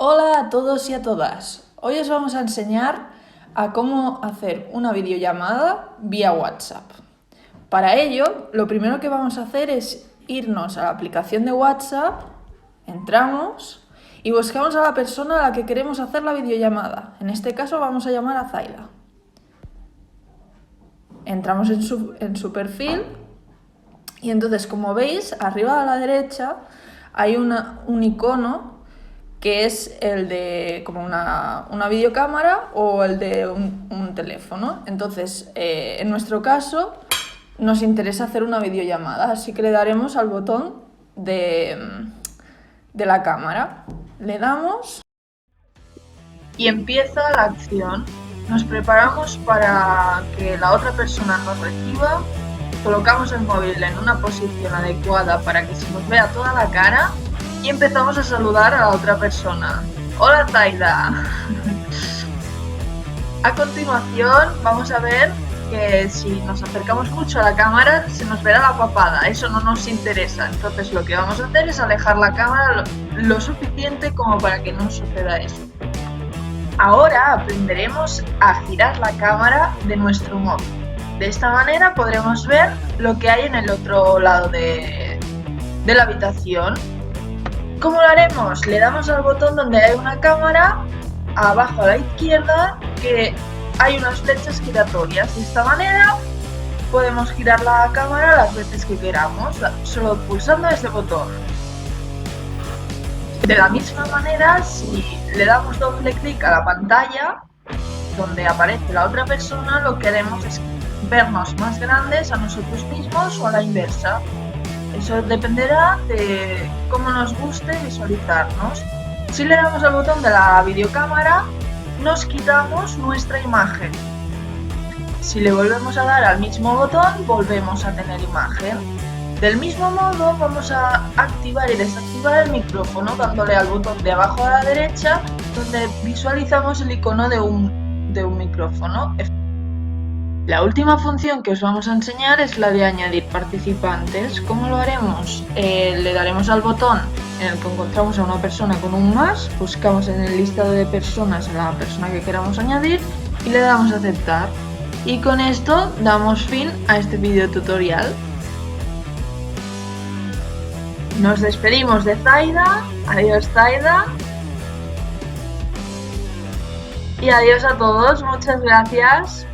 Hola a todos y a todas. Hoy os vamos a enseñar a cómo hacer una videollamada vía WhatsApp. Para ello, lo primero que vamos a hacer es irnos a la aplicación de WhatsApp, entramos y buscamos a la persona a la que queremos hacer la videollamada. En este caso vamos a llamar a Zaida. Entramos en su perfil y entonces, como veis, arriba a la derecha hay un icono que es el de como una videocámara o el de un teléfono. Entonces, en nuestro caso, nos interesa hacer una videollamada, así que le daremos al botón de la cámara. Le damos y empieza la acción. Nos preparamos para que la otra persona nos reciba, colocamos el móvil en una posición adecuada para que se nos vea toda la cara y empezamos a saludar a la otra persona. ¡Hola, Zaida! A continuación vamos a ver que si nos acercamos mucho a la cámara se nos verá la papada, eso no nos interesa. Entonces lo que vamos a hacer es alejar la cámara lo suficiente como para que no suceda eso. Ahora aprenderemos a girar la cámara de nuestro móvil. De esta manera podremos ver lo que hay en el otro lado de la habitación. ¿Cómo lo haremos? Le damos al botón donde hay una cámara, abajo a la izquierda, que hay unas flechas giratorias. De esta manera podemos girar la cámara las veces que queramos, solo pulsando ese botón. De la misma manera, si le damos doble clic a la pantalla donde aparece la otra persona, lo que haremos es vernos más grandes a nosotros mismos o a la inversa. Eso dependerá de cómo nos guste visualizarnos. Si le damos al botón de la videocámara, nos quitamos nuestra imagen. Si le volvemos a dar al mismo botón, volvemos a tener imagen. Del mismo modo, vamos a activar y desactivar el micrófono dándole al botón de abajo a la derecha, donde visualizamos el icono de un micrófono. La última función que os vamos a enseñar es la de añadir participantes. ¿Cómo lo haremos? Le daremos al botón en el que encontramos a una persona con un más, buscamos en el listado de personas a la persona que queramos añadir y le damos a aceptar. Y con esto damos fin a este video tutorial. Nos despedimos de Zaida. Adiós, Zaida. Y adiós a todos, muchas gracias.